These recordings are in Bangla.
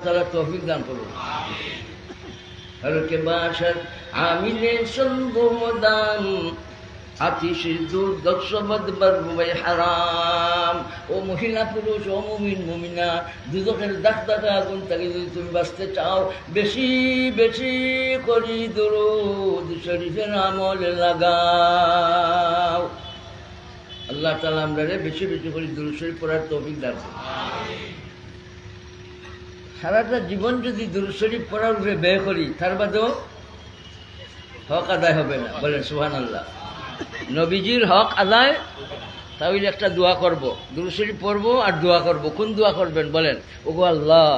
তাআলা তৌফিক দান করুন। হরকে বাসার আমিনে সন্দেহদান আতিশ দুর্দর্শ বদবর হারাম। ও মহিলা পুরুষ, ও মুমিন মুমিনা, দুজকের দাগদাগা আগুন থেকে যদি তুমি বাঁচতে চাও, বেশি বেশি করি দুরূদ শরীফের আমল লাগাও। আল্লাহ তাআলা আমরা বেশি বেশি করে দুরূদ শরীফ পড়ার তৌফিক দান করুন। সারাটা জীবন যদি দুরূদ শরীফ পড়ার উপরে ব্যয় করি, তার বাদেও হক আদায় হবে না। বলেন সুবহানাল্লাহ। নবীজির হক আদায়, তাহলে একটা দোয়া করব, দুরূদ শরীফ পড়বো আর দোয়া করব। কোন দোয়া করবেন বলেন? ওগো আল্লাহ,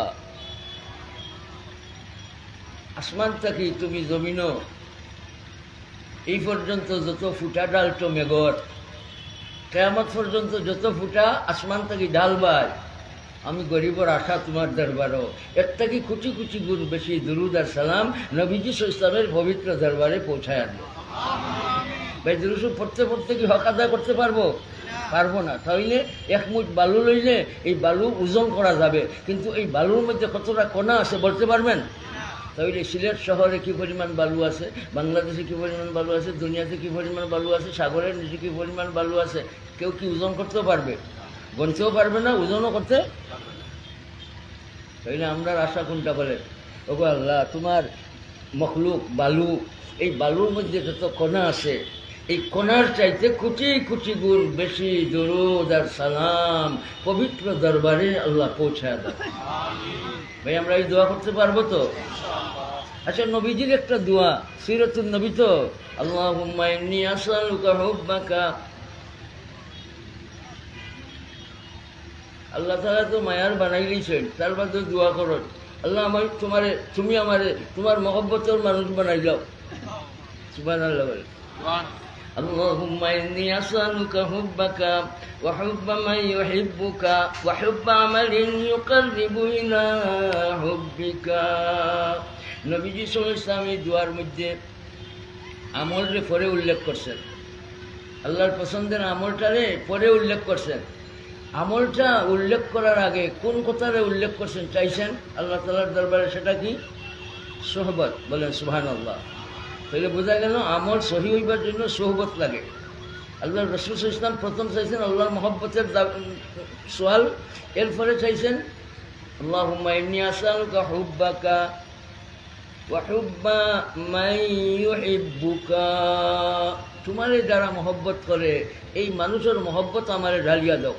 আসমান থাকি তুমি জমিনও এই পর্যন্ত যত ফুটা ডালটো মেঘর, কিয়ামত পর্যন্ত যত ফুটা আসমান থাকি ঢালবার, আমি গরিবর আশা তোমার দরবারও এর থেকে কুচি কুচি গুণ বেশি দুরূদ আর সালাম নবীজি ইসলামের পবিত্র দরবারে পৌঁছায় আনবো। ভাই দুরূদ শরীফ পড়তে পড়তে কি হক আদায় করতে পারবো? পারবো না। তাহলে এক মুঠ বালু লইলে এই বালু ওজন করা যাবে, কিন্তু এই বালুর মধ্যে কতটা কণা আছে বলতে পারবেন? তাহলে সিলেট শহরে কি পরিমাণ বালু আছে, বাংলাদেশে কি পরিমাণ বালু আছে, দুনিয়াতে কি পরিমাণ বালু আছে, সাগরের নিচে কি পরিমাণ বালু আছে, কেউ কি ওজন করতেও পারবে? গণতেও পারবে না, ওজনও করতে। তাইলে আমরা আশা কোনটা বলেন? ওগো আল্লাহ, তোমার মখলুক বালু, এই বালুর মধ্যে যত কণা আছে, এই কণার চাইতে কুচি কুচি গুণ বেশি দুরূদ আর সালাম পবিত্র দরবারে আল্লাহ পৌঁছায় দেয়। ভাই আমরা এই দোয়া করতে পারবো তো? আচ্ছা, নবীজির একটা দোয়া, সিরাতুন নবী তো, আল্লাহুম্মা ইন্নী আসআলুকা হুব্বাকা। আল্লাহ তাআলা তো মায়ার বানাই দিয়েছেন, তার বাদে দোয়া করো, আল্লাহ আমার তুমি আমারে তোমার মহব্বতের মানুষ বানাই দাও। সুবহানাল্লাহ বলে। আল্লাহুম্মা ইন্নী আসআলুকা হুব্বাকা ওয়া হুব্বা মান ইউহিব্বুকা ওয়া হুব্বা আমালিন ইউকাররিবু ইলা হুব্বিকা। নবীজি সাল্লাল্লাহু আলাইহি ওয়াসাল্লাম এই দোয়ার মধ্যে আমলরে পরে উল্লেখ করছেন, আল্লাহর পছন্দের আমলটারে পরে উল্লেখ করছেন। আমলটা উল্লেখ করার আগে কোন কথারে উল্লেখ করছেন চাইছেন আল্লাহ তাআলার দরবারে? সেটা কি? সোহবত। বলেন সুবহানাল্লাহ। তাহলে বোঝা গেল আমল সহি হইবার জন্য সোহবত লাগে। আল্লাহ রাসূল সাল্লাল্লাহু আলাইহি ওয়াসাল্লাম প্রথম চাইছেন আল্লাহর মহব্বতের সোয়াল, এরপরে চাইছেন আল্লাহুম্মা ইন্নী আসআলুকা হুব্বাকা ওয়া হুব্বা মান ইউহিব্বুকা। তোমারে যারা মহব্বত করে এই মানুষের মহব্বত আমারে ঢালিয়া দাও।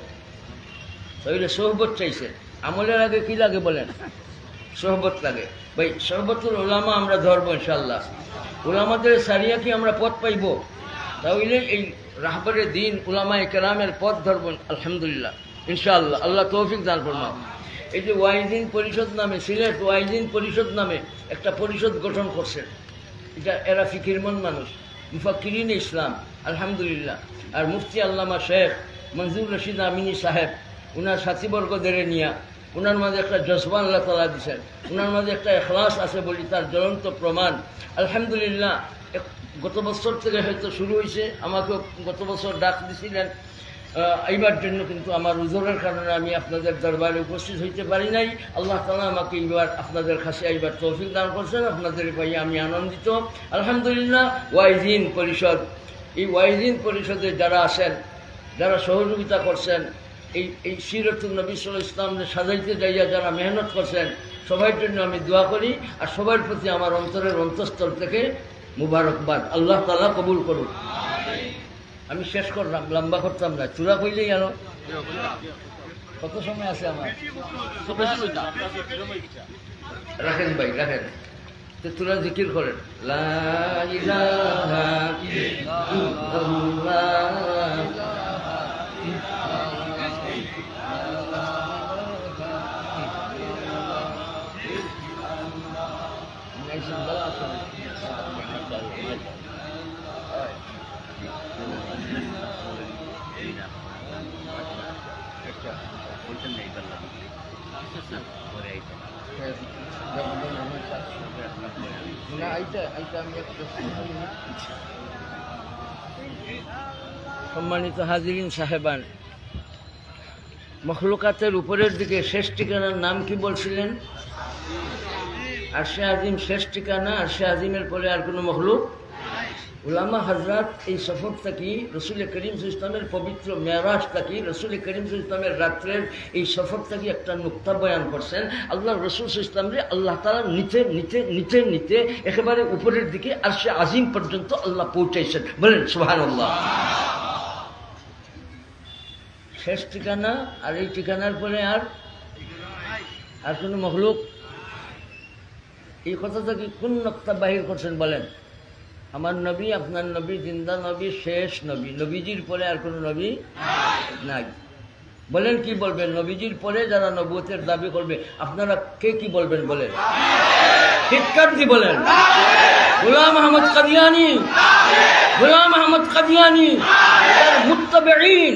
তাহলে সোহবত চাইছে। আমলের আগে কি লাগে বলেন? সোহবত লাগে। ভাই সহবতুল উলামা আমরা ধরবো ইনশাআল্লাহ। উলামাদের সারিয়া কি আমরা পথ পাইব? তাহলে এই রাহবারে দিন উলামায়ে কেরামের পথ ধরবো আলহামদুলিল্লাহ ইনশাআল্লাহ। আল্লাহ তৌফিক দান ফরমাও। এই যে ওয়াইজিন পরিষদ নামে, সিলেট ওয়াইজিন পরিষদ নামে একটা পরিষদ গঠন করছেন। এটা এরা ফিকিরমন মানুষ, মুফাক্কিরিন ইসলাম আলহামদুলিল্লাহ। আর মুফতি আল্লামা শেখ মনজুর রশিদ আমিনী সাহেব, উনার সাথীবর্গদের নিয়ে উনার মাঝে একটা জজবা আল্লাহ তাআলা দিয়েছেন, উনার মাঝে একটা এখলাস আছে বলি তার জ্বলন্ত প্রমাণ আলহামদুলিল্লাহ। গত বছর থেকে হয়তো শুরু হয়েছে, আমাকে গত বছর ডাক দিয়েছিলেন এইবার জন্য, কিন্তু আমার উজরের কারণে আমি আপনাদের দরবারে উপস্থিত হইতে পারি নাই। আল্লাহ তাআলা আমাকে এইবার আপনাদের কাছে এইবার তৌফিক দান করছেন, আপনাদের পাইয়ে আমি আনন্দিত আলহামদুলিল্লাহ। ওয়াইজিন পরিষদ, এই ওয়াইজিন পরিষদে যারা আছেন, যারা সহযোগিতা করছেন, এই সিরাতুন নবী সাল্লাল্লাহু আলাইহি ওয়াসাল্লাম সাজাইতে যাইয়া যারা মেহনত করছেন, সবার জন্য আমি দোয়া করি। আর সবার প্রতি আমার অন্তরের অন্তঃস্থল থেকে মুবারকবাদ। আল্লাহ তাআলা কবুল করুন। আমি শেষ করলাম, লম্বা করতাম না, চূড়া কইলেই আনো। কত সময় আছে আমার? রাখেন ভাই, রাখেন। তো তোরা জিকির করেন, লা ইলাহা ইল্লাল্লাহ। সম্মানিত হাজিরিন সাহেবান, মখলুকাতের উপরের দিকে শেষ ঠিকানার নাম কি বলছিলেন? আরশে আজিম শেষ ঠিকানা, আরশে আজিমের পরে আর কোনো মখলুক। উলামা হযরত এই সফর থাকি রসুল করিম ইসলামের পবিত্র মেরাজ থাকি রসুল করিম ইসলামের রাত্রের এই সফর থাকি একটা নুক্তা বয়ান করছেন। আল্লাহ রসুল ইসলামরে আল্লাহ তাআলা নিতে নিতে নিতে নিতে একেবারে উপরের দিকে আরশে আজিম পর্যন্ত আল্লাহ পৌঁছাইছেন। বলেন সুবহানাল্লাহ। শেষ ঠিকানা আর এই ঠিকানার পরে আর কোনো মখলুক। এই কথাটা কি কোন নক্তা বাহির করছেন বলেন? আমার নবী, আপনার নবী, জিন্দা নবী, শেষ নবী। নবীজির পরে আর কোনো নবী নাই। বলেন কি বলবেন? নবীজির পরে যারা নবুয়তের দাবি করবে আপনারা কে কি বলবেন বলেন? চিৎকার দিয়ে বলেন গোলাম আহমদ কাদিয়ানী, গোলাম আহমদ কাদিয়ানী মুত্তাবিঈন,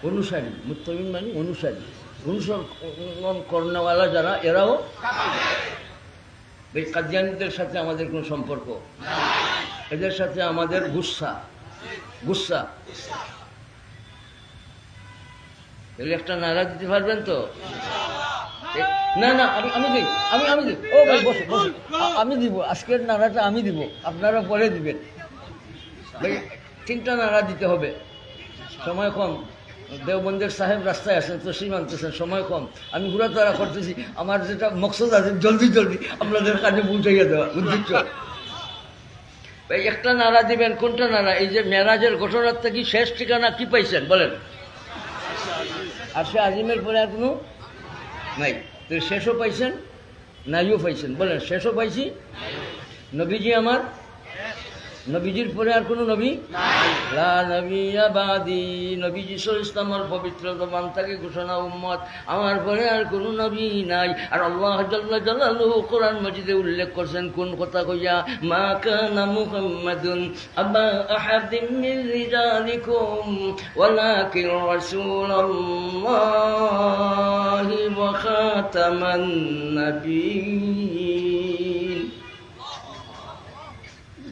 অনুসারী। মুত্তাবিঈন মানে অনুসারী, অনুসরণ করনেওয়ালা যারা, এরাও এই কাদিয়ানীদের সাথে আমাদের কোনো সম্পর্ক, এদের সাথে আমাদের গুসা। তাহলে একটা নারা দিতে পারবেন তো? না না, আমি দিই, আমি দিই। ও ভাই বসে বসে, আমি দিব। আজকের নারাটা আমি দিব, আপনারা পরে দিবেন। ভাই 3টা নারা দিতে হবে, সময় কম। দেওবন্দের সাহেব রাস্তায় আছেন, তো সীমান্তেছেন, সময় কম। আমি ঘোরাতারা করতেছি, আমার যেটা মকসদ আছে জলদি জলদি আপনাদের কাছে পৌঁছাইয়া দেওয়া, উদ্দেশ্য। ভাই একটা নারা দিবেন। কোনটা নারা? এই যে মেরাজের ঘটনার থেকে শেষ ঠিকানা কি পাইছেন বলেন? আরশে আজিমের পরে আর কোনো নাই। তো শেষও পাইছেন, নাইও পাইছেন। বলেন শেষও পাইছি। নবীজি আমার, নবীজির পরে আর কোনো নবী লা নবিয়্যা বাদি। নবীজি ইসলামের পবিত্র জবান থেকে ঘোষণা, উম্মত আমার পরে আর কোনো নবী নাই। আর আল্লাহ জাল্লা জালালুহু কোরআন মাজিদে উল্লেখ করছেন কোন কথা কইয়া, মা কানা মুহাম্মাদুন আবা আহাদিন মিন রিজালিকুম ওয়ালাকিন রাসূলুল্লাহি ওয়া খাতামান নাবিয়্যিন।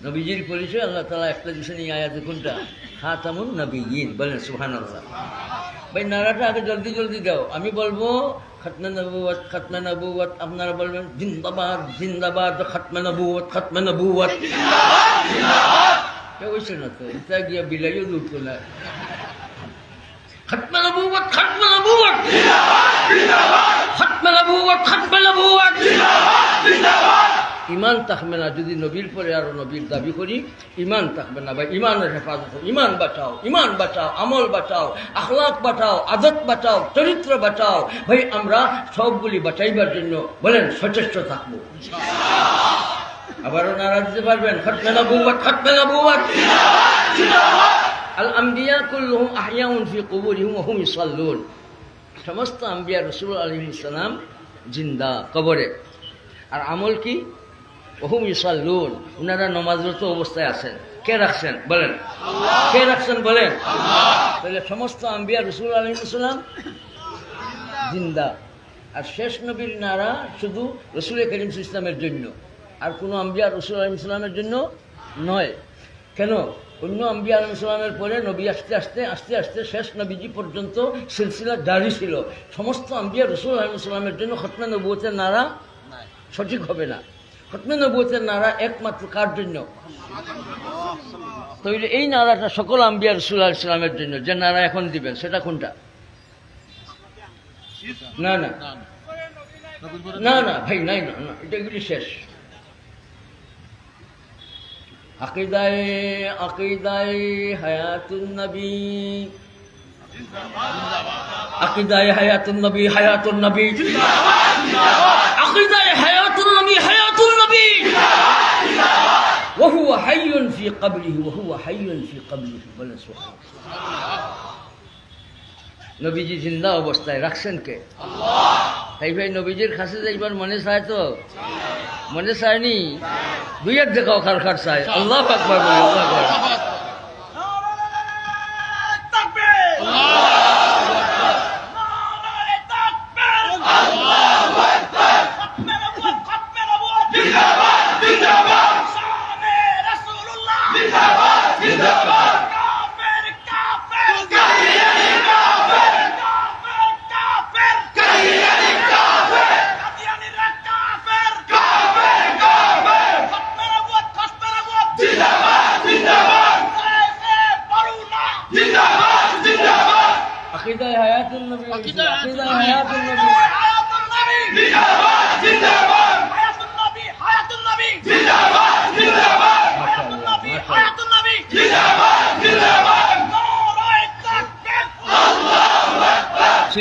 নবীজির পরিচয় আল্লাহ তাআলা একটা বিষয় নিয়ে আয়াতে, কোনটা? খাতামুন নবিয়্যিন। বলেন সুবহানাল্লাহ। ভাই নারাটা আগে জলদি জলদি দাও। আমি বলবো খতমে নবুয়ত, খতমে নবুয়ত, আপনারা বলবেন জিন্দাবাদ জিন্দাবাদ, খতমে নবুয়ত, খতমে নবুয়ত। কেউ হইছে না তো, এটা গিয়া বিলাইও দুটো না। খতমে নবুয়ত, খতমে নবুয়ত, খতমে নবুয়ত, খতমে নবুয়ত। ইমান থাকবে না যদি নবীর পরে আরো নবীর দাবি করি, ইমান থাকবে না। ভাই ইমানের হেফাজত, ইমান বাঁচাও, ইমান বাঁচাও, আমল বাঁচাও, আখলাক বাঁচাও, আদত বাঁচাও, চরিত্র বাঁচাও। ভাই আমরা সবগুলি বাঁচাইবার জন্য বলেন সচেষ্ট থাকবো। আবারও নারা দিতে পারবেন? খতমে নবুয়ত, খতমে নবুয়ত। আল আম্বিয়া কুল্লুহুম আহইয়াউন ফি কুবুরিহিম ওয়া হুম ইউসাল্লুন। সমস্ত আম্বিয়া রাসূল আলাইহিস সালাম জিন্দা কবরে। আর আমল কি? ওহুম ইউসাল্লুন, উনারা নমাজরত অবস্থায় আছেন। কে রাখছেন বলেন? কে রাখছেন বলেন? তাহলে সমস্ত আম্বিয়া রাসূল আলাইহিস সালাম জিন্দা। আর শেষ নবীর নারা শুধু রাসূল করিম ইসলামের জন্য, আর কোনো আম্বিয়া রাসূল আলাইহিস সালামের জন্য নয়। কেন? অন্য আম্বিয়া আলাইহিস সালামের পরে নবী আস্তে আস্তে আস্তে আস্তে শেষ নবীজি পর্যন্ত সিলসিলা জারি ছিল। সমস্ত আম্বিয়া রাসূল আলাইহিস সালামের জন্য খতমে নবুয়তের নারা সঠিক হবে না। খতমে নবুয়তের নারা একমাত্র কার জন্য? তাহলে এই নারাটা সকল আম্বিয়া রাসূল আলাইহিস সালামের জন্য। যে নারা এখন দিবেন সেটা কোনটা? না না না না ভাই, নাই না, এটা এগুলি শেষ। আকিদায়ে আকিদায়ে হায়াতুন নবী, আকিদায়ে হায়াতুন নবী, হায়াতুন নবী, আকিদায়ে হায়াতুন নবী, হায়াতুন নবী। ওয়া হুয়া হাইয়ুন ফি কবরিহি, ওয়া হুয়া হাইয়ুন ফি কবরিহি। বলেন সুবহানাল্লাহ। নবীজি জিন্দা অবস্থায় রাখছেন কে? আল্লাহ। এই ভাই নবীজির কাছে যাইবার মনে চায় তো? মনে চায়নি? দুই এক দেখাও কার কার চায়। আল্লাহু আকবার বলি, আল্লাহু আকবার।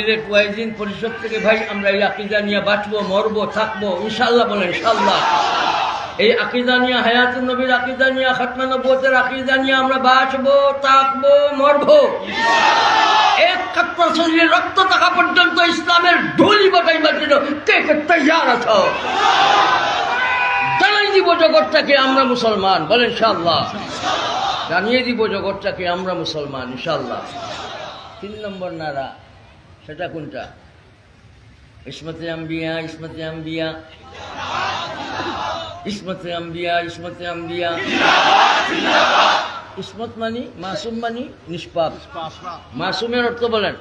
সিলেট ওয়াইজিন পরিষদ থেকে ভাই আমরা এই আকীদা নিয়ে বাঁচবো, মরবো, থাকবো ইনশাআল্লাহ বলেন ইনশাআল্লাহ। এই আকীদা নিয়ে, হায়াতুন নবীর আকীদা নিয়ে, খাতমে নবুয়তের আকীদা নিয়ে আমরা বাঁচবো, থাকবো, মরবো। এক কাত্তা শরীরে রক্ত থাকা পর্যন্ত ইসলামের ঢুলি বাটাইবার জন্য কে কে তৈয়ার আছো? জানাই দিব জগৎটাকে আমরা মুসলমান বলেন ইনশাআল্লাহ। জানিয়ে দিব জগৎটাকে আমরা মুসলমান ইনশাআল্লাহ। 3 নম্বর নারা, সেটা কোনটা? ইসমতে আম্বিয়া, ইসমতে আম্বিয়া, ইসমতে আম্বিয়া, ইসমতে আম্বিয়া। ইসমত মানি, মাসুম মানি নিষ্পাপ। মাসুমের অর্থ বলেন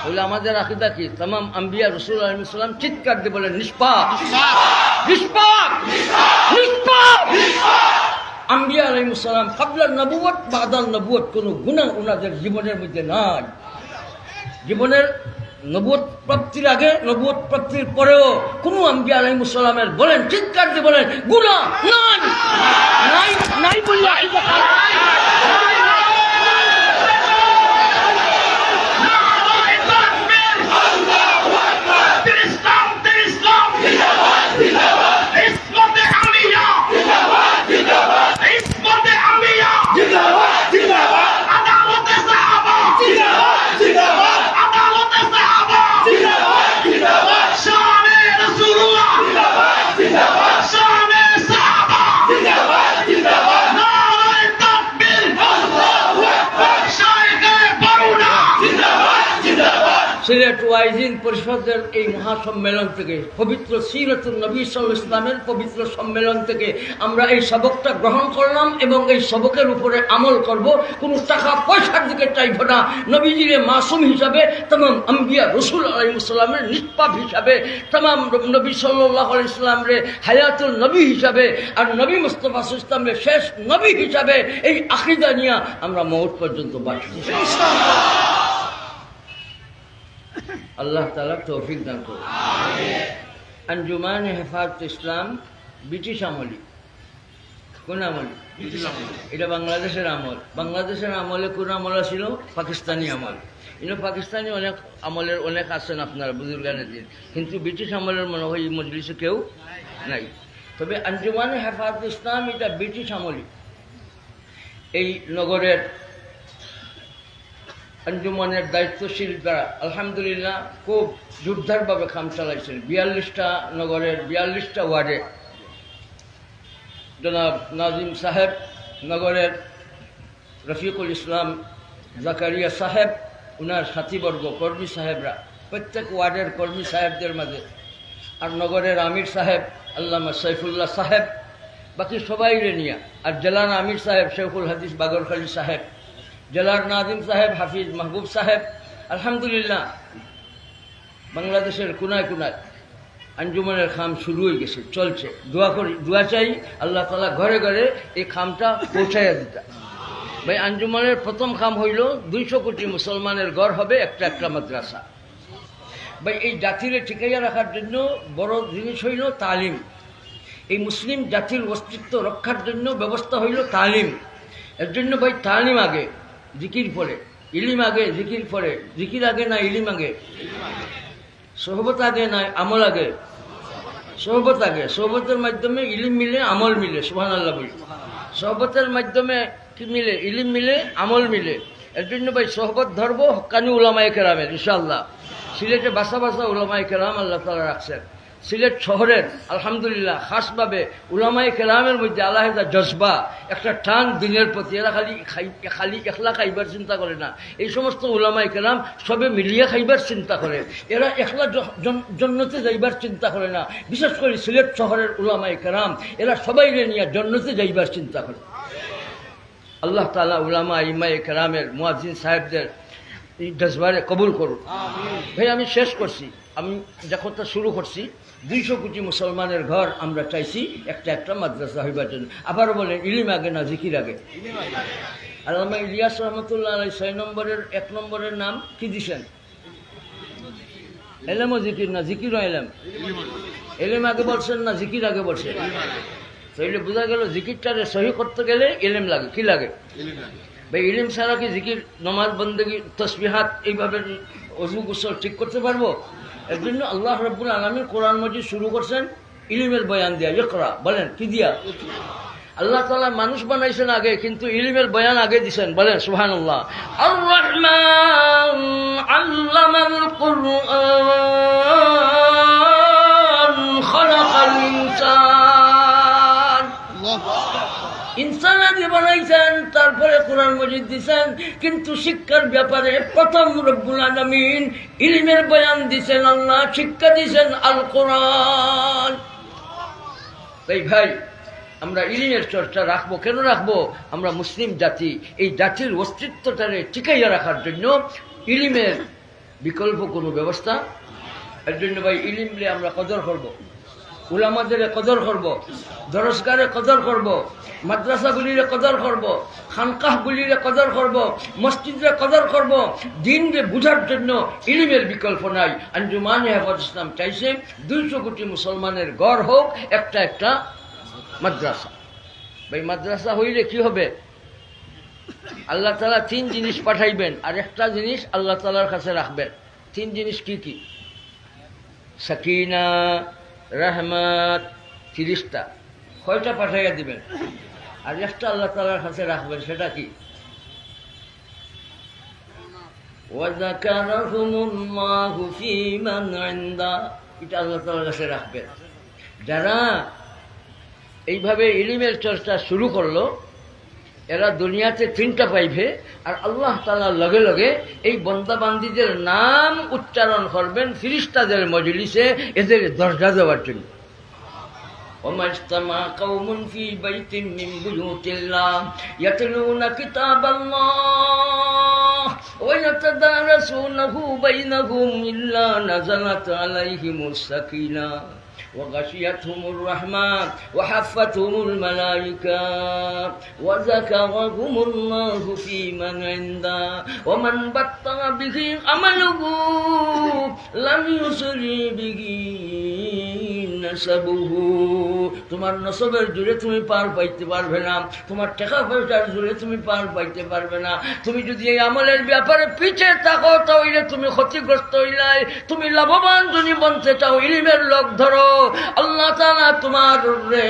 বলে আমাদের আকীদা কি? তামাম আম্বিয়া রাসূল আলাইহিস সালাম চিৎকার দিয়ে বলেন নিষ্পাপ, নিষ্পাপ, নিষ্পাপ। আম্বিয়া আলাইহিস সালাম ক্বাবলা নবুয়ত বাদান নবুয়ত কোনো গুনাহ ওনাদের জীবনের মধ্যে নাই। জীবনের নবুয়ত প্রাপ্তির আগে, নবুয়ত প্রাপ্তির পরেও কোনো আম্বিয়া আলাইহিস সালামের বলেন চিৎকার দিয়ে বলেন গুনাহ নাই, নাই, নাই বললে সিলেট ওয়াইজিন পরিষদের এই মহাসম্মেলন থেকে, পবিত্র সিরাতুন নবী সাল্লাল্লাহু আলাইহি ওয়াসাল্লামের পবিত্র সম্মেলন থেকে আমরা এই সবকটা গ্রহণ করলাম এবং এই সবকের উপরে আমল করব। কোনো টাকা পয়সার দিকে চাইব না। নবীজির মাসুম হিসাবে, তমাম আম্বিয়া রাসূল আলাইহিস সালামের নিষ্পাপ হিসাবে, তমাম নবী সাল্লাল্লাহু আলাইহি ওয়াসাল্লামের হায়াতুল নবী হিসাবে, আর নবী মুস্তাফা সাল্লাল্লাহু আলাইহি ওয়াসাল্লামের শেষ নবী হিসাবে এই আকীদা নিয়ে আমরা মওত পর্যন্ত বাঁচব ইনশাআল্লাহ। আল্লাহ তাআলা তৌফিক দান করুন। আঞ্জুমানে হেফাজত ইসলাম ব্রিটিশ আমলি, কোন আমলি? এটা বাংলাদেশের আমল। বাংলাদেশের আমলে কোন আমল ছিল? পাকিস্তানি আমল। কিন্তু পাকিস্তানি অনেক আমলের অনেক আছেন আপনারা বুজুর্গানের দিন, কিন্তু ব্রিটিশ আমলের মনে হয় এই মজলিসে কেউ নাই। তবে আঞ্জুমানে হেফাজত ইসলাম এটা ব্রিটিশ আমলি। এই নগরের আঞ্জুমানের দায়িত্বশীলরা আলহামদুলিল্লাহ খুব জোরদারভাবে কাম চালাইছেন। 42টা নগরের 42টা ওয়ার্ডে জনাব নাজিম সাহেব, নগরের রফিকুল ইসলাম জাকারিয়া সাহেব, ওনার সাথীবর্গ কর্মী সাহেবরা, প্রত্যেক ওয়ার্ডের কর্মী সাহেবদের মাঝে, আর নগরের আমির সাহেব আল্লামা সাইফুল্লাহ সাহেব, বাকি সবাইরে নিয়ে, আর জেলার আমির সাহেব শেখুল হাদিস বাগরখালী সাহেব, জেলার নাজিম সাহেব হাফিজ মাহবুব সাহেব। আলহামদুলিল্লাহ বাংলাদেশের কোনায় কোনায় আঞ্জুমানের খাম শুরু হয়ে গেছে, চলছে। দোয়া করি, দোয়া চাই আল্লাহ তাআলা ঘরে ঘরে এই খামটা পৌঁছাইয়া দিতা। ভাই আঞ্জুমানের প্রথম খাম হইল 200 কোটি মুসলমানের ঘর হবে একটা একটা মাদ্রাসা। ভাই এই জাতিরে টিকাইয়া রাখার জন্য বড় জিনিস হইল তালিম। এই মুসলিম জাতির অস্তিত্ব রক্ষার জন্য ব্যবস্থা হইল তালিম। এর জন্য ভাই তালিম আগে, জিকির পরে, ইলিম আগে, জিকির পরে। জিকির আগে না ইলিম আগে? সোহবত আগে না আমল আগে? সোহবত আগে। সোহবতের মাধ্যমে ইলিম মিলে, আমল মিলে। সুবহানাল্লাহ বলি। সোহবতের মাধ্যমে কি মিলে? ইলিম মিলে, আমল মিলে। এর জন্য ভাই সোহবত ধরব হক্কানি উলামায়ে কেরামের ইনশাআল্লাহ। সিলেটে বাসা বাসা উলামায়ে কেরাম আল্লাহ তাআলা রাখছেন। সিলেট শহরের আলহামদুলিল্লাহ খাসভাবে উলামায়ে কেরামের মধ্যে আলাদা জজবা, একটা টান দিনের প্রতি। এরা খালি একলা খাইবার চিন্তা করে না। এই সমস্ত উলামায়ে কেরাম সবে মিলিয়ে খাইবার চিন্তা করে। এরা একলা জন্নতে যাইবার চিন্তা করে না। বিশেষ করে সিলেট শহরের উলামায়ে কেরাম এরা সবাই নিয়ে জন্নতে যাইবার চিন্তা করে। আল্লাহ তাআলা উলামা ইমায়ে কেরামের মুয়াজ্জিন সাহেবদের এই জজবারে কবুল করুন। ভাই আমি শেষ করছি, আমি যে কথা শুরু করছি, 200 কোটি মুসলমানের ঘর আমরা চাইছি একটা একটা মাদ্রাসা হইবার জন্য। আবারও বলেন ইলিম আগে না জিকির আগে? আল্লামা ইলিয়াস রহমতুল্লাহ আলাইহি 6 নম্বরের 1 নম্বরের নাম কি দিছেন? এলেম ও জিকির না? জিকির ও এলেম? এলেম আগে বলছেন না জিকির আগে বলছেন? তাইলে বোঝা গেল জিকিরটারে সহি করতে গেলে এলেম লাগে। কি লাগে ভাই? ইলিম ছাড়া কি জিকির, নমাজ, বন্দেগী, তসবিহাত এইভাবে অজু গোসল ঠিক করতে পারবো? এর জন্য আল্লাহ রাব্বুল আলামিন কোরআন মাজিদ শুরু করছেন ইলমের বয়ান দিয়া। ইকরা বলেন কি দিয়া? আল্লাহ তাআলা মানুষ বানাইছেন আগে, কিন্তু ইলমের বয়ান আগে দিছেন। বলেন সুবহানাল্লাহ। আর রহমান আল্লামাল কুরআন খালাকাল ইনসান। ইনসান আগে বানাইছেন, তারপরে কোরআন মাজিদ দিছেন। কিন্তু শিক্ষার ব্যাপারে প্রথম রব্বুল আলামিন ইলমের বয়ান দিছেন আল্লাহ, শিক্ষা দিছেন আল কোরআন। তাই ভাই, আমরা ইলমের চর্চা রাখবো। কেন রাখবো? আমরা মুসলিম জাতি, এই জাতির অস্তিত্বটারে টিকাইয়া রাখার জন্য ইলমের বিকল্প কোনো ব্যবস্থা। এর জন্য ভাই ইলমে আমরা কদর করব, উলামাদের কদর করব, দরসগারে কদর করব, মাদ্রাসাগুলির কদর করব, খানকাহগুলির কদর করব, মসজিদে কদর করব। দিনকে বুঝার জন্য ইলমের বিকল্প নাই। আঞ্জুমানে হেফাজত ইসলাম চাইছে 200 কোটি মুসলমানের গড় হোক একটা একটা মাদ্রাসা। ভাই মাদ্রাসা হইলে কি হবে? আল্লাহ তাআলা 3 জিনিস পাঠাইবেন, আর একটা জিনিস আল্লাহ তাআলার কাছে রাখবেন। 3 জিনিস কি কি? সাকিনা, রহমত, ফিরিস্তা। কয়টা পাঠাইয়া দিবেন? আর একটা আল্লাহ তাআলার কাছে রাখবেন, সেটা কি? ওয়াযাকারাহুমুল্লাহু ফী মান ইনদা। এটা আল্লাহ তাআলার কাছে রাখবেন। যারা এইভাবে ইলমের চর্চা শুরু করলো, এরা দুনিয়াতে 3টা পাইবে, আর আল্লাহ তাআলার লগে লগে এই বন্দাবান্দীদের নাম উচ্চারণ করবেন ফিরিস্তাদের মজলিসে, এদের দরজা দেওয়ার জন্য। وما اجتمع قوم في بيت من بيوت الله يتلون كتاب الله ويتدارسونه بينهم إلا نزلت عليهم السكينة وغشيتهم الرحمة وحفتهم الملائكة وذكرهم الله في من عنده ومن بطأ به عمله لم يسرع به নসবুহু। তোমার নসবের জোরে তুমি পার পাইতে পারবে না, তোমার টাকা পয়সার জোরে তুমি পার পাইতে পারবে না। তুমি যদি এই আমলের ব্যাপারে পিছিয়ে থাকো তাহলে তুমি ক্ষতিগ্রস্ত হইলাই। তুমি লাভবান যদি বনতে চাও, ইলমের লোক ধরো, আল্লাহ তাআলা তোমার রে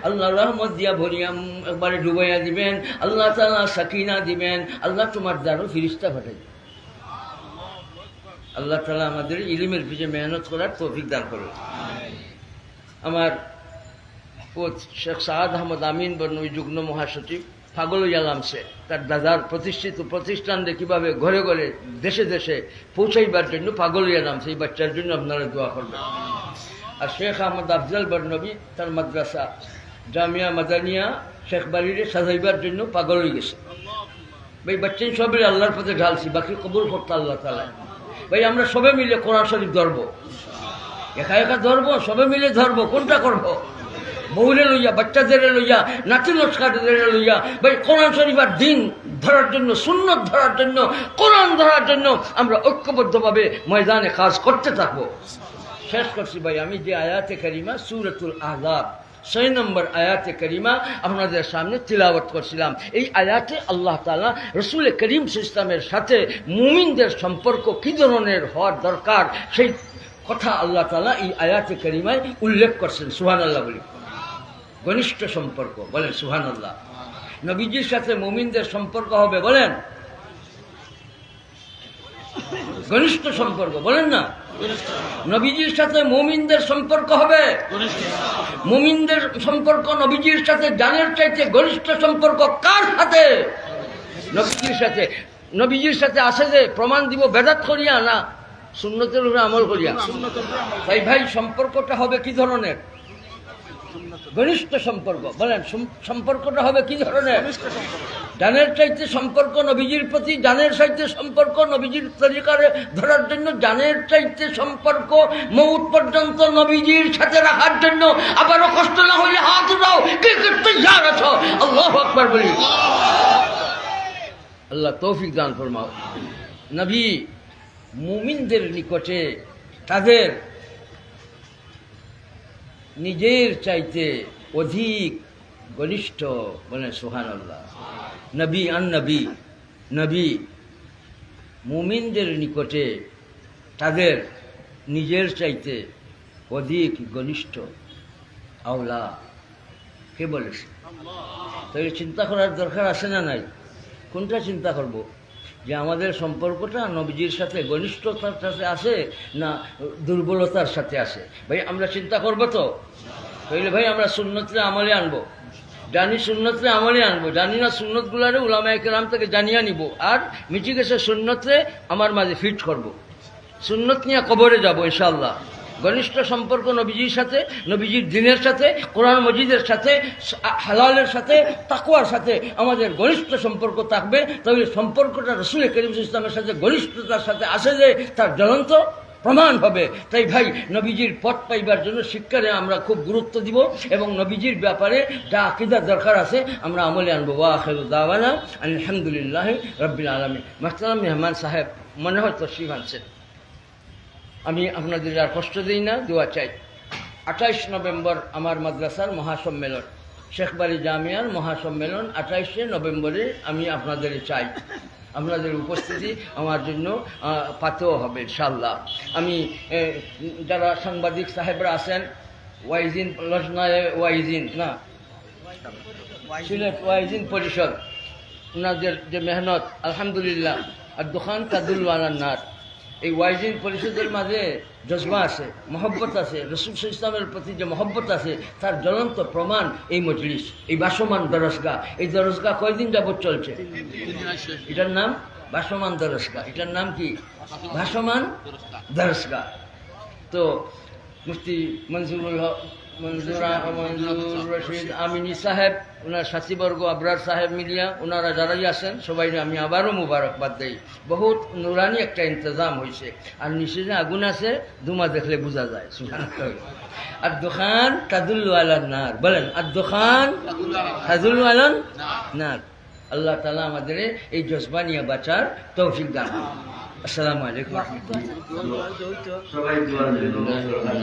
আল্লাহ রহমত দিয়া ভরিয়া একবারে ডুবাইয়া দিবেন। আল্লাহ তাআলা সাকিনা দিবেন। আল্লাহ তোমার দ্বারও ফিরিস্তা পাঠাই। আল্লাহ তাআলা আমাদের ইলমের পিছনে মেহনত করার তৌফিক দান করুন। আমার শেখ সাদ আহমদ আমিন বর্ণবী যুগ্ম মহাসচিব পাগলইয়া লামছে, তার দাদার প্রতিষ্ঠিত প্রতিষ্ঠানকে কীভাবে ঘরে ঘরে দেশে দেশে পৌঁছাইবার জন্য পাগলইয়া নামছে। এই বাচ্চার জন্য আপনারা দোয়া করবেন। আর শেখ আহমদ আফজাল বর্ণবী তার মাদ্রাসা জামিয়া মাদানিয়া শেখ বাড়িরে সাজাইবার জন্য পাগল হয়ে গেছে। ভাই বাচ্চাই সবের আল্লাহর পথে ঢালছি, বাকি কবুল করতে আল্লাহ তাআলা। ভাই আমরা সবে মিলে কোরআন শরীফ ধরবো, একা একা ধরবো, সবে মিলে ধরবো। কোনটা করবো? বহুরে লইয়া, বাচ্চাদের লইয়া, নাতি নস্কারদের লইয়া। ভাই কোরআন শরীফ আর দিন ধরার জন্য, সুন্নত ধরার জন্য, কোরআন ধরার জন্য আমরা ঐক্যবদ্ধভাবে ময়দানে কাজ করতে থাকবো। শেষ করছি ভাই, আমি যে আয়াতে কারিমা সূরাতুল আহজাব 6 নম্বর আয়াতে কারিমা আপনাদের সামনে তিলাওয়াত করছিলাম। এই আয়াতে আল্লাহ তাআলা রাসূল করিম সাল্লাল্লাহু আলাইহি ওয়াসাল্লামের সাথে মুমিনদের সম্পর্ক কি ধরনের হওয়ার দরকার সেই কথা আল্লাহ তাআলা এই আয়াতে কারিমায় উল্লেখ করছেন। সুবহানাল্লাহ বলি। ঘনিষ্ঠ সম্পর্ক, বলেন সুবহানাল্লাহ। নবীজির সাথে মুমিনদের সম্পর্ক হবে, বলেন ঘনিষ্ঠ সম্পর্ক, বলেন না। নবীজির সাথে মুমিনদের সম্পর্ক হবে, মুমিনদের সম্পর্ক নবীজির সাথে জানের চাইতে ঘনিষ্ঠ সম্পর্ক কার সাথে? নবীজির সাথে। নবীজির সাথে আসে যে প্রমাণ দিব বেদাত করিয়া না সুন্নতের উপরে আমল করিয়া। তাই ভাই সম্পর্কটা হবে কি ধরনের? ঘনিষ্ঠ সম্পর্ক, বলেন সম্পর্কটা হবে কি ধরনের? জানের চাইতে সম্পর্ক নবীজির প্রতি, জানের চাইতে সম্পর্ক নবীজির তরিকারে ধরার জন্য, জানের চাইতে সম্পর্ক মউত পর্যন্ত নবীজির সাথে রাখার জন্য। আবারও কষ্ট না হইলে হাত উঠাও, কে করতে যার আছো? আল্লাহু আকবার বলি। আল্লাহ তৌফিক দান ফরমাও। নবী মুমিনদের নিকটে তাদের নিজের চাইতে অধিক ঘনিষ্ঠ, বলেন সুবহানাল্লাহ। নবী আন নবী, নবী মুমিনদের নিকটে তাদের নিজের চাইতে অধিক ঘনিষ্ঠ আওলা কে বলেছে? তাই চিন্তা করার দরকার আছে না নাই? কোনটা চিন্তা করব? যে আমাদের সম্পর্কটা নবীজির সাথে ঘনিষ্ঠতার সাথে আছে না দুর্বলতার সাথে আছে? ভাই আমরা চিন্তা করবো তো। তাইলে ভাই আমরা সুন্নতরে আমলে আনবো, জানি সুন্নতরে আমলে আনবো, জানি না সুন্নতগুলারে উলামায়ে কেরাম থেকে জানিয়ে নিব, আর মিটি গেছে সুন্নতরে আমার মাঝে ফিট করব, সুন্নত নিয়ে কবরে যাব ইনশাআল্লাহ। ঘনিষ্ঠ সম্পর্ক নবীজির সাথে, নবীজির দিনের সাথে, কোরআন মজিদের সাথে, হালালের সাথে, তাকওয়ার সাথে আমাদের ঘনিষ্ঠ সম্পর্ক থাকবে। তাহলে সম্পর্কটা রাসূল করিম সাল্লাল্লাহু আলাইহি ওয়াসাল্লামের সাথে ঘনিষ্ঠতার সাথে আসে যে তার জ্বলন্ত প্রমাণ হবে। তাই ভাই নবীজির পথ পাইবার জন্য শিক্ষারে আমরা খুব গুরুত্ব দিব এবং নবীজির ব্যাপারে যা আকীদার দরকার আছে আমরা আমলে আনবো। ওয়া আখিরু দাওয়ানা আলহামদুলিল্লাহি রাব্বিল আলামিন। মাহতারাম মেহমান সাহেব মনে হয় তশরিফ আনছেন, আমি আপনাদের আর কষ্ট দিই না, দোয়া চাই। 28 নভেম্বর আমার মাদ্রাসার মহাসম্মেলন, শেখবাড়ি জামিয়ার মহাসম্মেলন 28শে নভেম্বরে আমি আপনাদের চাই। আপনাদের উপস্থিতি আমার জন্য পাতেও হবে ইনশাআল্লাহ। আমি যারা সাংবাদিক সাহেবরা আছেন, ওয়াইজিন লজনায় ওয়াইজিন না সিলেট ওয়াইজিন পরিষদ, ওনাদের যে মেহনত আলহামদুলিল্লাহ, আর দোকান কাদুলওয়ালার নার, এই ওয়াইজিন পরিষদের মাঝে জজবা আছে, মহব্বত আছে, রাসূল সাল্লাল্লাহু আলাইহি ওয়াসাল্লামের প্রতি যে মহব্বত আছে তার জ্বলন্ত প্রমাণ এই মজলিস, এই ভাসমান দরসগাহ। এই দরসগাহ কয়দিন যাবৎ চলছে? এটার নাম ভাসমান দরসগাহ। এটার নাম কি? ভাসমান দরসগাহ। তো মুফতি মঞ্জুর রশিদ আমিনী সাহেব, ওনার সাথীবর্গ আবরার সাহেব মিলিয়া, ওনারা যারাই আছেন সবাই আমি আবারও মুবারকবাদ দেই। বহুত নুরানি একটা ইন্তজাম হয়েছে, আর নিচে যে আগুন আছে ধুমা দেখলে বোঝা যায়। আর দোকান কাদুল্লু আলার নার, বলেন আর দোকান কাদুল্লু আলান নার। আল্লাহ তাআলা আমাদের এই জজবা নিয়ে বাঁচার তৌফিক দান করুন। আসসালামু আলাইকুম ওয়া রাহমাতুল্লাহ। সবাই দোয়া করুন।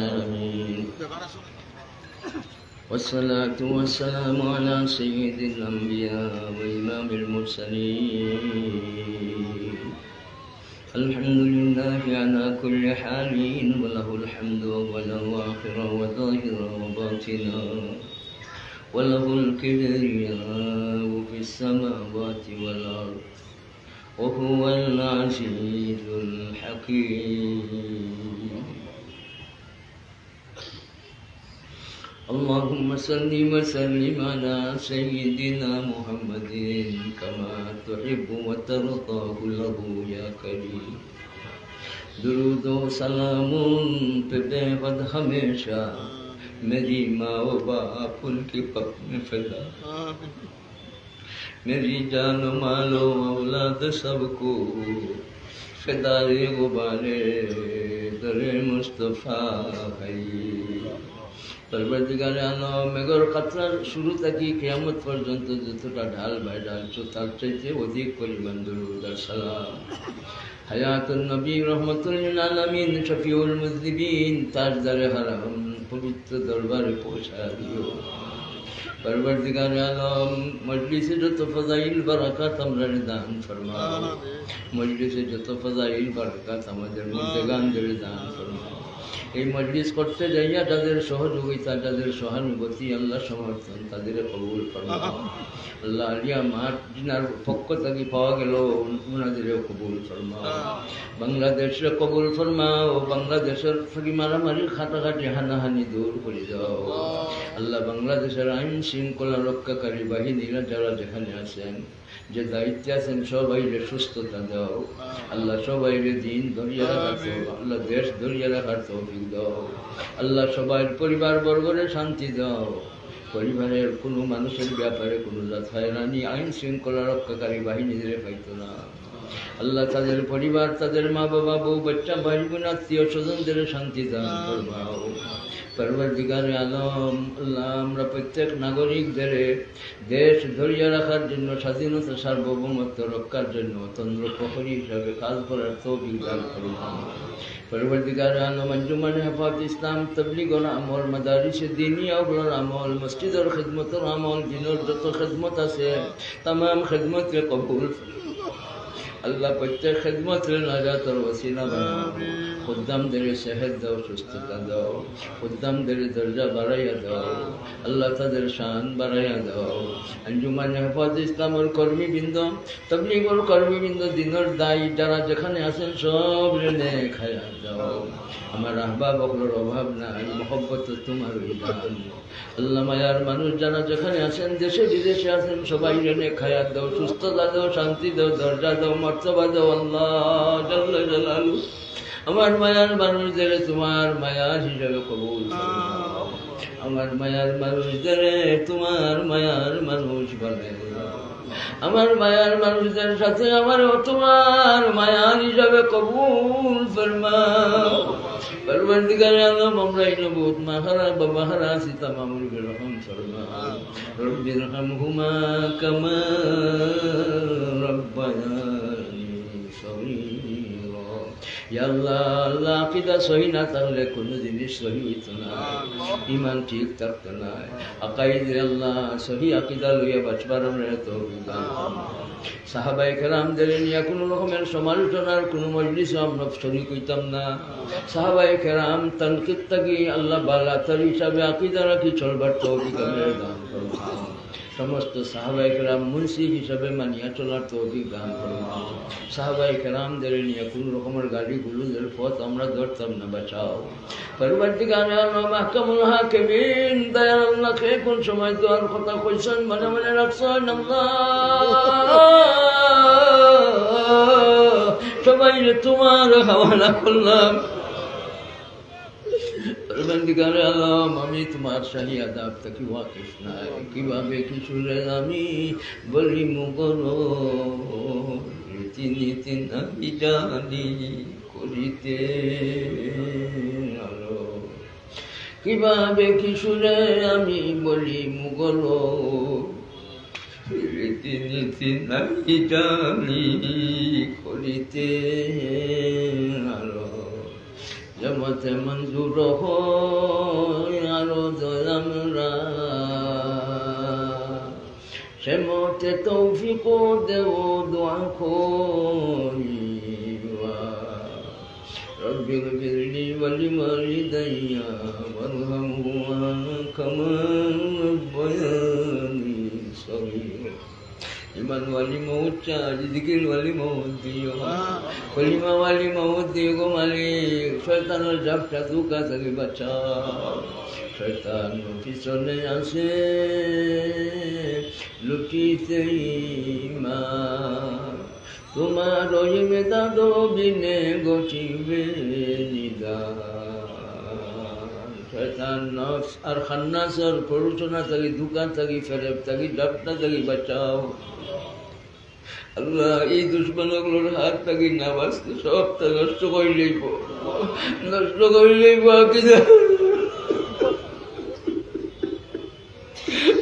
والصلاة والسلام على سيد الأنبياء وإمام المرسلين. الحمد لله على كل حال وله الحمد أولا وآخرا وظاهرا وباطنا وله الكبرياء في السماوات والأرض وهو العزيز الحكيم. اللهم صل وسلم على سيدنا محمد كما تحب وترضاه له يا كريم. درود و سلام पे बेहद हमेशा मेरी माँ व बाप उनके पग में फैला, मेरी जान मालो औलाद सबको फिदाए गुबारे दरे मुस्तफा है। परवरदिगारे आलम मेघर कातरार शुरू থেকে কিয়ামত পর্যন্ত যতটা ঢাল বাইরাল তার চাইতে অধিক পরিমাণ দরুদ আর সালাম হায়াতুন নবী রহমাতুল লিল আলামিন শফিউল মুযনিবিন তাজদারে হারাম পবিত্র দরবারে পৌঁছা দিও। परवरदिगारे आलम मजलिसे যত ফজাইল বারাকাত আমরা দান ফরমাও, মজলিসে যত ফজাইল বারাকাত আমাদের মধ্যে গান ধরে দান ফরমাও। এই মজলিস করতে যাইয়া যাদের সহযোগিতা, যাদের সহানুভূতি, আল্লাহ সমর্থন তাদের কবুল ফরমাও। আল্লাহ আলিয়া মাঠ জিনার পক্ষ থেকে পাওয়া গেল ওনাদেরও কবুল ফরমাও। বাংলাদেশে কবুল ফরমাও, বাংলাদেশের থেকে মারামারি খাটাখাটি হানাহানি দূর করে দাও। আল্লাহ বাংলাদেশের আইন শৃঙ্খলা রক্ষাকারী বাহিনীরা যারা যেখানে আছেন, যে দায়িত্বে আছেন, সবাইকে সুস্থতা দাও। আল্লাহ সবাইকে দিন ধরিয়া রাখো, আল্লাহ দেশ ধরিয়া রাখার তৌফিক দাও। আল্লাহ সবাই পরিবার বর্গরে শান্তি দাও। পরিবারের কোনো মানুষের ব্যাপারে কোনো জাত হয়রানি আইন শৃঙ্খলা রক্ষাকারী বাহিনীদের পাইতো না। আল্লাহ তাদের পরিবার, তাদের মা বাবা, বউ বাচ্চা, ভাই বোন, আত্মীয় স্বজনদের শান্তি দান ফরমাও। परवरदिगारे आलम আল্লাহ আমরা প্রত্যেক নাগরিকদের দেশ ধরিয়া রাখার জন্য, স্বাধীনতা সার্বভৌমত্ব রক্ষার জন্য তন্দ্র প্রহরী হিসাবে কাজ করার তৌফিক দান করুন। परवरदिगारे आलम अंजुमन হেফাজত ইসলাম, তবলিগর আমল, মাদারিসে দ্বীনিয়া ওগুলোর আমল, মসজিদের খিদমতের আমল, দিনের যত খিদমত আছে তামাম খিদমতকে কবুল আল্লাহ প্রত্যেক খেদমতের নাজাতের ওসিলা বানাও খুদ্দামদের সেহত দাও সুস্থতা দাও খুদ্দামদের দরজা বাড়াইয়া দাও আল্লাহ তাদের শান বাড়াইয়া দাও আঞ্জুমান হেফাজত ইসলামের কর্মীবৃন্দ তবলিগের কর্মীবৃন্দ দিনের দায়ী যারা যেখানে আছেন সব রেনে খায়া দাও আমার আহবাব অকলোর অভাব নাই মহব্বত তোমার দান আল্লাহ মায়ার মানুষ যারা যেখানে আছেন দেশে বিদেশে আছেন সবাই রেনে খায়া দাও সুস্থতা দাও শান্তি দাও দরজা দাও মর্তবা দাও আল্লাহ জাল্লা জালালু আমার মায়ার মানুষদের তোমার মায়ার হিসাবে কবুল ফরমাও আমার মায়ার মানুষদের তোমার মায়ার মানুষ বানাও আমার মায়ার মানুষদের সাথে আমারও তোমার মায়ার হিসাবে কবুল ফরমাও পরবর্তীকালে আলম আমরা এই নবুত মাহারা বাবাহারা সীতা মামুর রহম ফরমাও রব্বির রহমহুমা কামা রব্বায়ানি সগীরা ইয়া আল্লাহ আল্লাহ আকীদা সহি না থাকলে কোনো জিনিস সহি হইতো না ঈমান ঠিক থাকতো না আকাইদ আল্লাহ সহি আকীদা লইয়া বাঁচবার আমরা তৌফিক দান সাহাবায়ে কেরামদের নিয়ে কোনো রকমের সমালোচনার কোনো মজলিসে আমরা শরীক হইতাম না সাহাবায়ে কেরাম তানকিদ থাকি আল্লাহ বালাতার হিসাবে আকীদা রাখি চলবার তৌফিক আমরা দান করুন সমস্ত সাহাবায়ে কেরাম মুনসিফ হিসাবে মানিয়া চলার তৌফিক দান করুন সাহাবায়ে কেরামদের নিয়ে কোনো রকমের গাড়ি গুলোদের পথ আমরা ধরতাম না বাঁচাও পরবর্তীকালে আল্লাহ মাহকামুল হাকিমিন দয়াল আল্লাহকে কোন সময় দোয়ার কথা কইছেন মনে মনে রাখছেন আল্লাহ সবাই তোমার হাওয়ালা করলাম পরবর্তীকালে আলম আমি তোমার শাহী আদাব থেকে ওয়াকিফ নাই কিভাবে কি সুরে আমি বলি মুগলো রীতিনীতি নাহি জানি করিতে আলো কিভাবে কি সুরে আমি বলি মুগলো রীতিনীতি নাহি জানি করিতে আলো জমতে মঞ্জুর হয় আরো দয়ামরা সেমতে তৌফিক দেব দোয়া করিবা রব্বি গফিরলি ওয়ালিওয়ালিদাইয়া ওয়ারহামহুমা কামা রাব্বায়ানি সগীরা ইমান ওয়ালি মৌত চাই জিকির ওয়ালি মৌত দিও কলিমা ওয়ালি মৌত দিও গো মালিক শয়তানের জাপটা দুকা থেকে বাঁচাও শয়তান পিছনে আসে লুকিতে ইমান তোমার ওই মেদাদ বিনে গঠিবে নিদান শয়তান নফস আর খান্নাসের প্ররোচনা থেকে দুকা থেকে ফেরেব থেকে জাপটা থেকে বাঁচাও আল্লাহ এই দুশ্মনগুলোর হাত থাকি না বাঁচতে সবটা নষ্ট করে লইব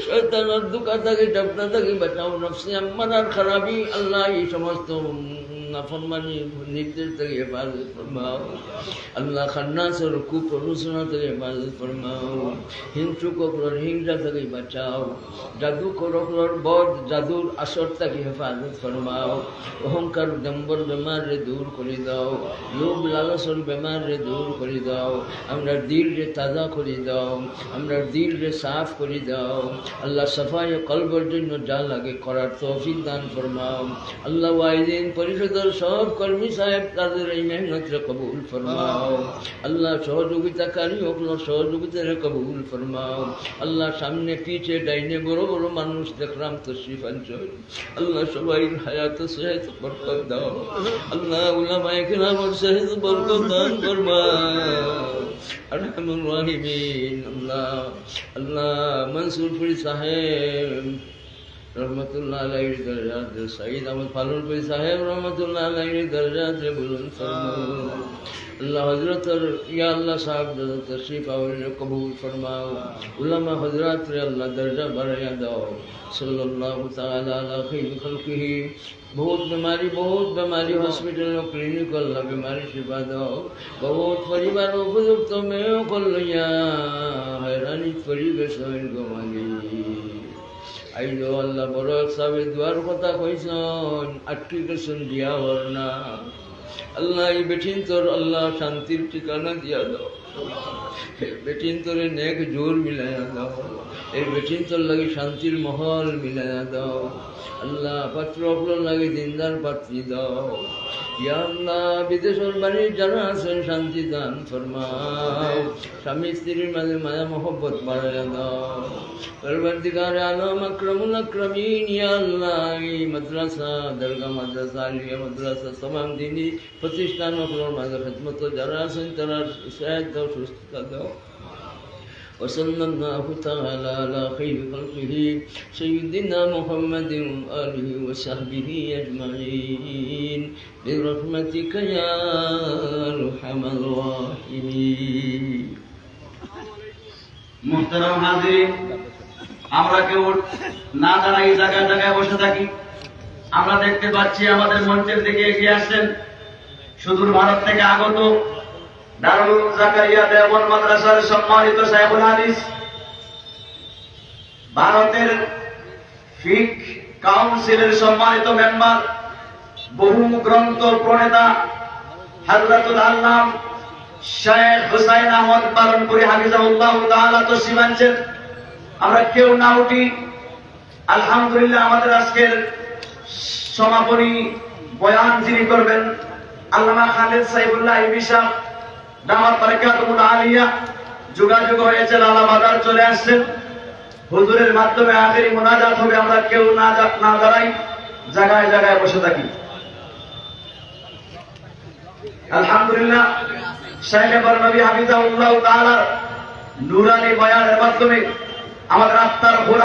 শয়তানের দুকা থাকি জাপটা থেকে বাঁচাও নফসে আম্মারার খারাপি আল্লাহ এই সমস্ত নাফরমানি নির্দেশ থেকে হেফাজত ফরমাও আল্লাহ খান্নাসের কুপ্ররোচনা থেকে হেফাজত ফরমাও হিংসুকর হিংসা থেকে বাঁচাও জাদুকরকর বদ জাদুর আসর থেকে হেফাজত ফরমাও অহংকার দম্বর বেমারে দূর করে দাও লোভ লালসর বেমারে দূর করে দাও আমরা দিল রে তাজা করে দাও আমরা দিল রে সাফ করে দাও আল্লাহ সাফাই কলবের জন্য যা লাগে করার তৌফিক দান ফরমাও আল্লাহ ওয়াইদিন পরিষদ সব কর্মী সাহেব তাদের এই মেহনতরে কবুল ফরমাও আল্লাহ সহযোগিতাকারী ওগুলো সহযোগিতারে কবুল ফরমাও আল্লাহ সামনে পিছে ডাইনে বড় বড় মানুষ দেখলাম তশরিফ আনছেন আল্লাহ সবাই হায়াত সেহত বরকত দাও আল্লাহ উলামায়ে কেরামের সেহত বরকত দান ফরমাও আরহামুর রাহিমিন আল্লাহ আল্লাহ মনসুর পুরি সাহেব रहमतुल्लाह अलैहि दर्जात सईद अहमद फालुरपुरी साहेब रहमतुल्लाह अलैहि दर्जात बुलंद फरमाओ अल्लाह हजरत और या अल्लाह साहब तशरीफ आवरे कबूल फरमाओ उलमा हजरत रे अल्लाह दर्जा बढ़ाया दो सल्लल्लाहु ताला अला खैर खल्किही बहुत बीमारी हॉस्पिटल और क्लिनिक अल्लाह बीमारी शिफा दो बहुत परिवार उपयुक्त में कल हैरानी परिवेश गवाली আইলো আল্লাহ বড় সাহেব দুয়ার কথা কইছন আটকি গেছেন দিয়া হর না আল্লাহ এই বেঠিন তোর আল্লাহ শান্তির ঠিকানা দিয়া দাও বেঠিন তোরে নেক জোর মিলাইয়া দাও এই বেঠিন তোর লাগে শান্তির মহল মিলাইয়া দাও আল্লাহ পাত্র অপর লাগে দিনদার পাত্রী দাও ইয়া আল্লাহ বিদেশের বাড়ির যারা আছেন শান্তি দান ফরমাও স্বামী স্ত্রীর মাঝে মায়া মহব্বত বাড়াইয়া দাও পরবর্তীকার আলম আকরামুল আকরামিন ইয়া আল্লাহ এই মাদ্রাসা দরগা মাদ্রাসা আলিয়া মাদ্রাসা तमाम দিনী প্রতিষ্ঠানগুলোর মাঝে খিদমত যারা আছেন তারা সাহায্য দাও সুস্থতা দাও وصلى الله تعالى على خير خلقه سيدنا محمد وآله وصحبه أجمعين برحمتك يا أرحم الراحمين মুহতারাম হাজিরিন, আমরা কেউ না জানাই জায়গায় জায়গায় বসে থাকি। আমরা দেখতে পাচ্ছি আমাদের মঞ্চের দিকে এগিয়ে আসছেন সুদূর ভারত থেকে আগত দারুল উলুম জাকারিয়া দেওবন্দ মাদ্রাসার সম্মানিত সাহেবুল হাদিস, ভারতের ফিক কাউন্সিলের সম্মানিত মেম্বার, বহু গ্রন্থ প্রণেতা হযরতুল আল্লাম শেখ হুসাইন আহমদ বারনপুরি হাফিজাহুল্লাহ তাআলা তশরিফ আনছেন। আমরা কেউ না উঠি। আলহামদুলিল্লাহ, আমাদের আজকের সমাপনী বয়ান যিনি করবেন আল্লামা খালেদ সাইফুল্লাহ ইবিশা দামাত বারাকাতুহুল আলিয়া, যোগাযোগ হয়েছে লালা বাজার চলে আসছেন। হুজুরের মাধ্যমে আখেরি মুনাজাত হবে। আমরা কেউ না দাঁড়াই, জায়গায় জায়গায় বসে থাকি। আলহামদুলিল্লাহ, শেখ বরনবী হাফিজাহুল্লাহ তাআলা নূরানী বয়ানের মাধ্যমে আমাদের আত্মার